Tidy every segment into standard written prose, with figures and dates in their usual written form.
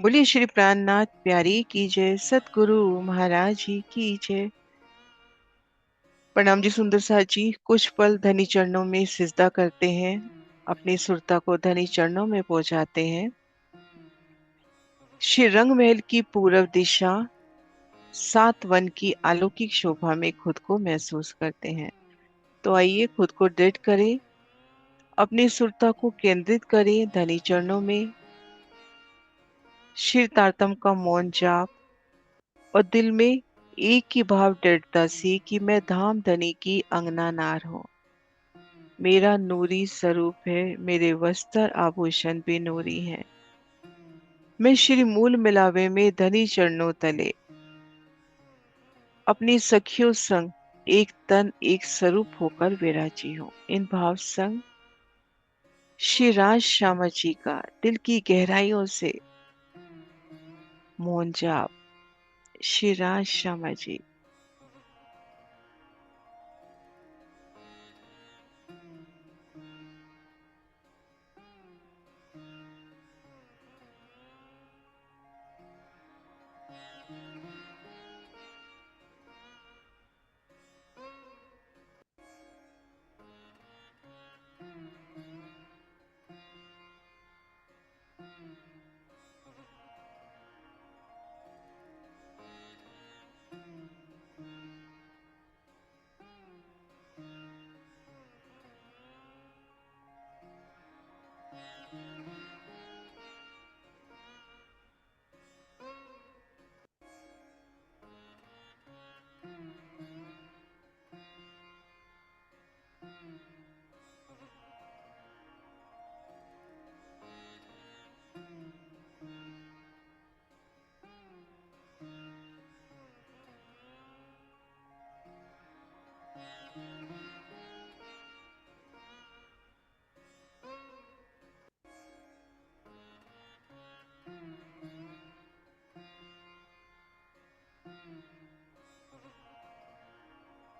बोलिए श्री प्राणनाथ प्यारी की जय। सतगुरु महाराज जी की जय। प्रणाम जी सुंदर साथ जी। कुछ पल धनी चरणों में सिजदा करते हैं, अपनी सुरता को धनी चरणों में पहुंचाते हैं। श्री रंग महल की पूर्व दिशा, सात वन की अलौकिक शोभा में खुद को महसूस करते हैं। तो आइए खुद को दृढ़ करें, अपनी सुरता को केंद्रित करें धनी चरणों में। शिर तारतम का मौन जाप और दिल में एक ही भाव दृढ़ता से कि मैं धाम धनी की अंगना नार हूँ। मेरा नूरी स्वरूप है, मेरे वस्त्र आभूषण भी नूरी हैं। मैं श्री मूल मिलावे में धनी चरणों तले अपनी सखियों संग एक तन एक स्वरूप होकर विराजी हूँ। इन भाव संग श्री राज श्यामा जी का दिल की गहराइयों से मौन जाप। श्री राज श्यामा जी।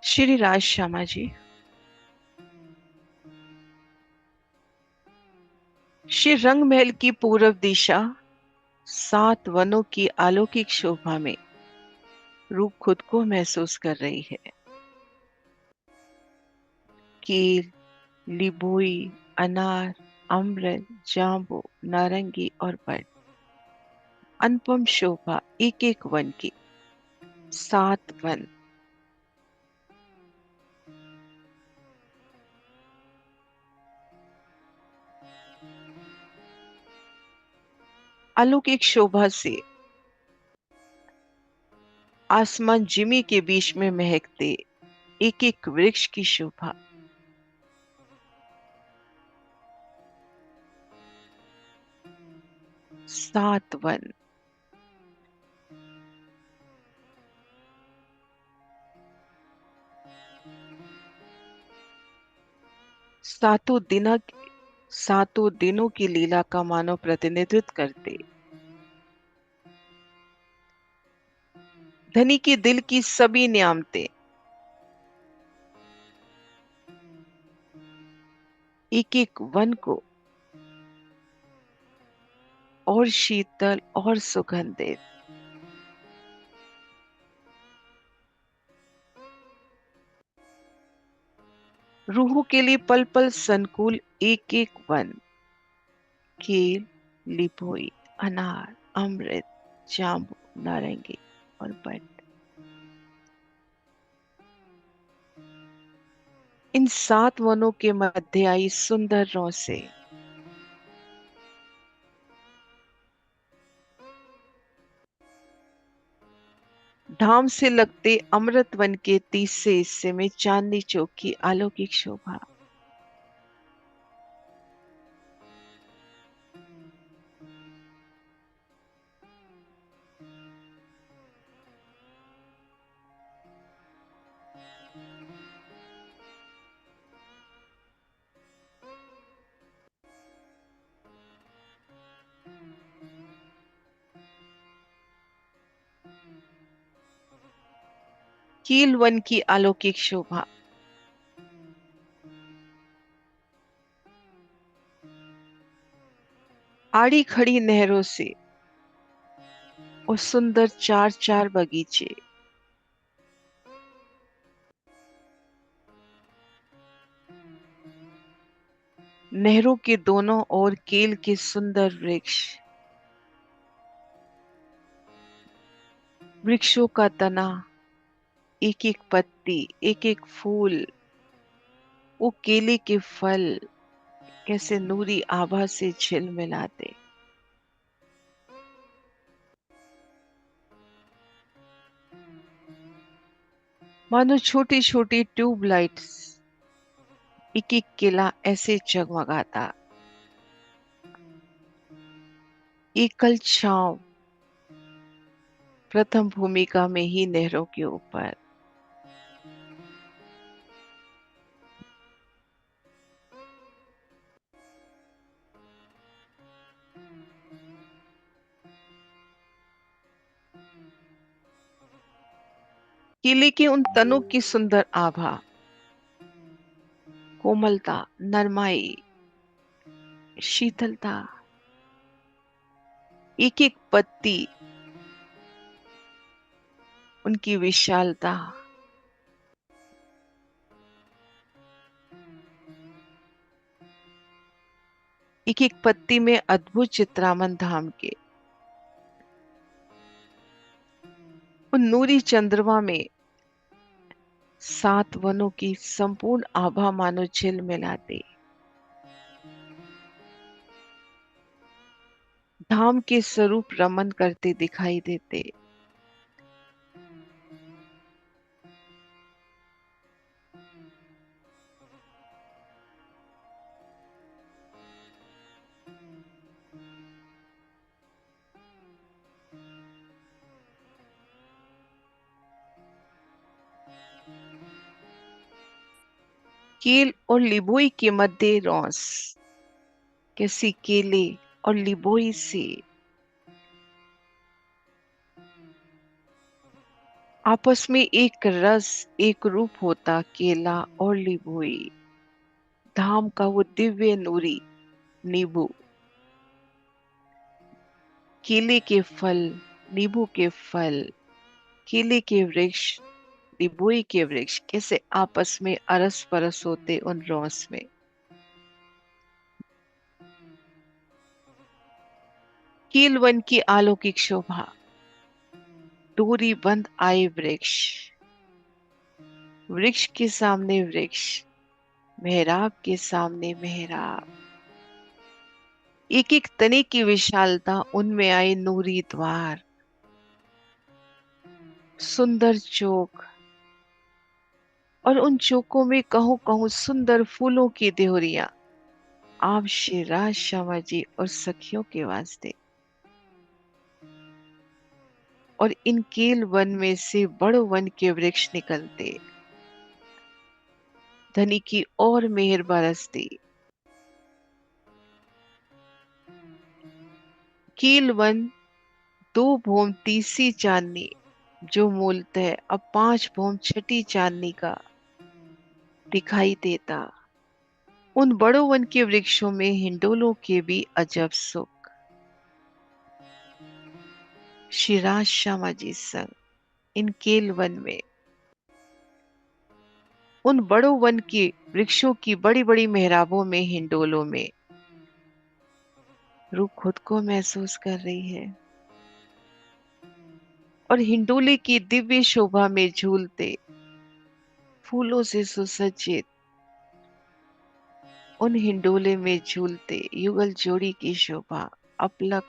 श्री राज श्यामा जी। श्री रंग महल की पूर्व दिशा, सात वनों की अलौकिक शोभा में रूप खुद को महसूस कर रही है। कील, लिबोई, अनार, अम्रल, जाम्बू, नारंगी और बड़, अनुपम शोभा एक एक वन की। सात वन। अलौकिक शोभा से आसमान जिमी के बीच में महकते एक एक वृक्ष की शोभा। सात वन। सातों दिन सातों दिनों की लीला का मानव प्रतिनिधित्व करते धनी की दिल की सभी नियामतें एक एक वन को और शीतल और सुगंधित। रूहों के लिए पल पल संकुल एक एक वन। केल, लिपोई, अनार, अमृत, जाम्बू, नारंगी और बट, इन सात वनों के मध्य आई सुंदर रौ से धाम से लगते अमृत वन के तीसरे हिस्से में चांदनी चौक की अलौकिक शोभा। कील वन की अलौकिक शोभा। आड़ी खड़ी नहरों से और सुंदर चार चार बगीचे। नहरों के दोनों ओर केल के सुंदर वृक्ष। वृक्षों का तना, एक एक पत्ती, एक एक फूल, वो केले के फल कैसे नूरी आभा से झिलमिलाते। मानो छोटी छोटी ट्यूबलाइट्स, एक एक केला ऐसे जगमगाता। एकल छांव प्रथम भूमिका में ही नहरों के ऊपर। केले के उन तनों की सुंदर आभा, कोमलता, नरमाई, शीतलता, एक एक पत्ती, उनकी विशालता, एक एक पत्ती में अद्भुत चित्रामन धाम के। उन नूरी चंद्रमा में सात वनों की संपूर्ण आभा मानो झिलमिलाती। धाम के स्वरूप रमन करते दिखाई देते। केल और लिबोई के मध्य रॉस, कैसी केले और लिबोई से आपस में एक रस एक रूप होता। केला और लिबोई, धाम का वो दिव्य नूरी नींबू। केले के फल, नींबू के फल, केले के वृक्ष, लिबोई के वृक्ष कैसे आपस में अरस परस होते उन रॉस में। कील वन की अलौकिक शोभा, डोरी बंद आए वृक्ष, वृक्ष के सामने वृक्ष, मेहराब के सामने मेहराब, एक एक तने की विशालता, उनमें आए नूरी द्वार, सुंदर चौक, और उन चौकों में कहूं कहूं सुंदर फूलों की देहरियां। आप श्री राज श्यामा जी और सखियों के वास्ते। और इन केल वन में से बड़ो वन के वृक्ष निकलते, धनी की और मेहर बरसती। कील वन दो भोम तीसरी चांदनी, जो मूलतः अब पांच भोम छठी चांदनी का दिखाई देता। उन बड़ों वन के वृक्षों में हिंडोलों के भी अजब सुख। श्री राज श्यामा जी संग इन केल वन में, उन बड़ों वन के वृक्षों की बड़ी बड़ी मेहराबों में, हिंडोलों में रूह खुद को महसूस कर रही है। और हिंडोले की दिव्य शोभा में झूलते, फूलों से सुसज्जित उन हिंडोले में झूलते युगल जोड़ी की शोभा अपलक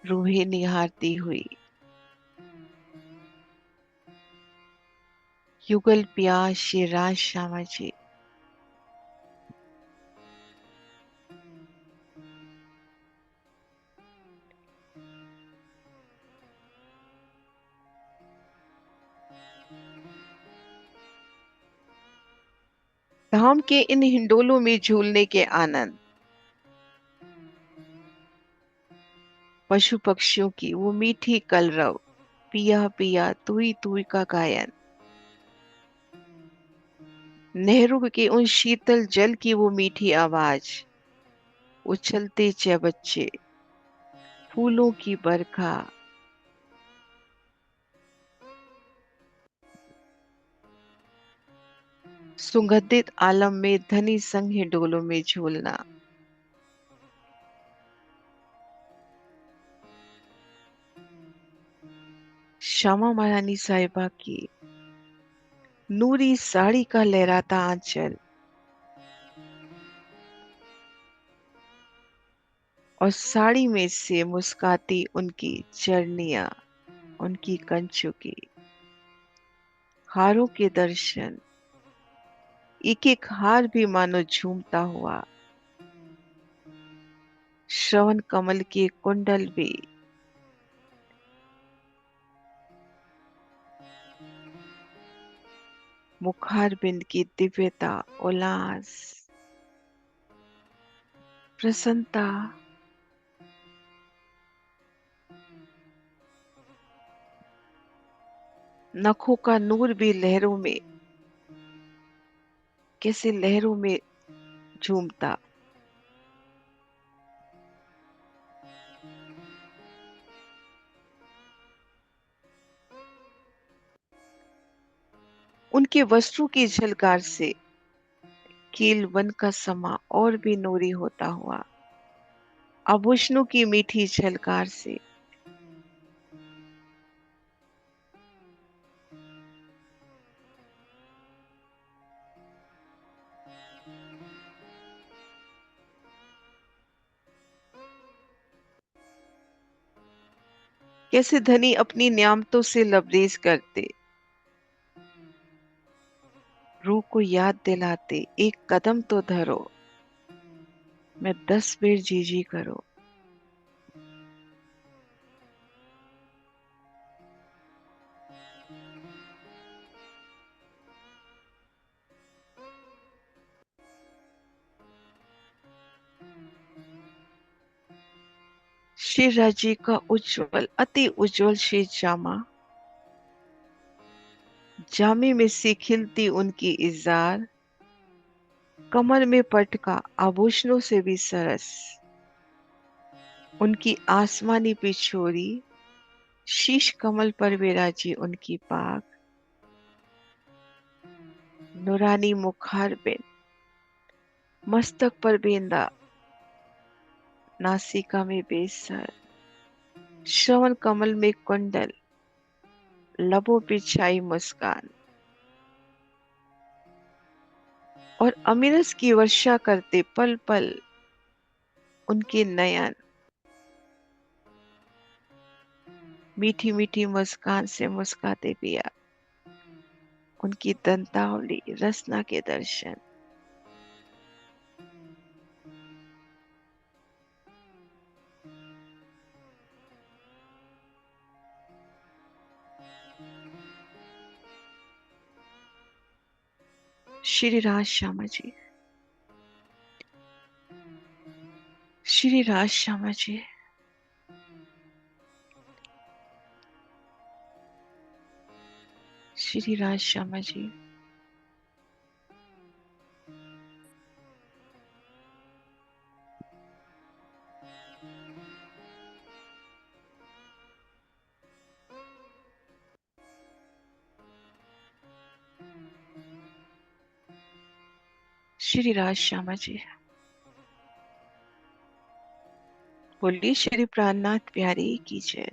रूहें निहारती हुई। युगल प्यास श्री राज श्यामा जी। धाम के इन हिंडोलों में झूलने के आनंद, पशु पक्षियों की वो मीठी कलरव, पिया पिया तुई तुई का गायन, नहरों के उन शीतल जल की वो मीठी आवाज, उछलते चे बच्चे, फूलों की बरखा, सुगंधित आलम में धनी संग हिंडोलों में झूलना। श्यामा महारानी साहिबा की नूरी साड़ी का लहराता आंचल और साड़ी में से मुस्काती उनकी चरनियां, उनकी कंचों की हारों के दर्शन, एक एक हार भी मानो झूमता हुआ, श्रवण कमल के कुंडल भी मुखार बिंद की दिव्यता, उल्लास, प्रसन्नता, नखों का नूर भी लहरों में, कैसे लहरों में झूमता। उनके वस्त्रों की झलकार से कीलवन का समा और भी नूरी होता हुआ, आभूषणों की मीठी झलकार से कैसे धनी अपनी नियामतों से लबरेज करते, रूह को याद दिलाते, एक कदम तो धरो, मैं 10 बेर जी जी करो। श्री राजी का उज्जवल, अति उज्जवल श्री जामा, जामे में से खिलती उनकी इजार, कमर में पटका आभूषणों से भी सरस, उनकी आसमानी पिछोरी, शीश कमल पर विराजी उनकी पाग, नूरानी मुखार बिंद, मस्तक पर बेंदा, नासिका में बेसर, श्रवण कमल में कुंडल, लबों पे छाई मुस्कान और अमीरस की वर्षा करते पल पल उनके नयन, मीठी मीठी मुस्कान से मुस्काते पिया, उनकी दंतावली रसना के दर्शन। श्री राज श्यामा जी, श्री राज श्यामा जी, श्री राज श्यामा जी, श्री राज श्यामा जी। बोलिए श्री प्राणनाथ प्यारी की जय।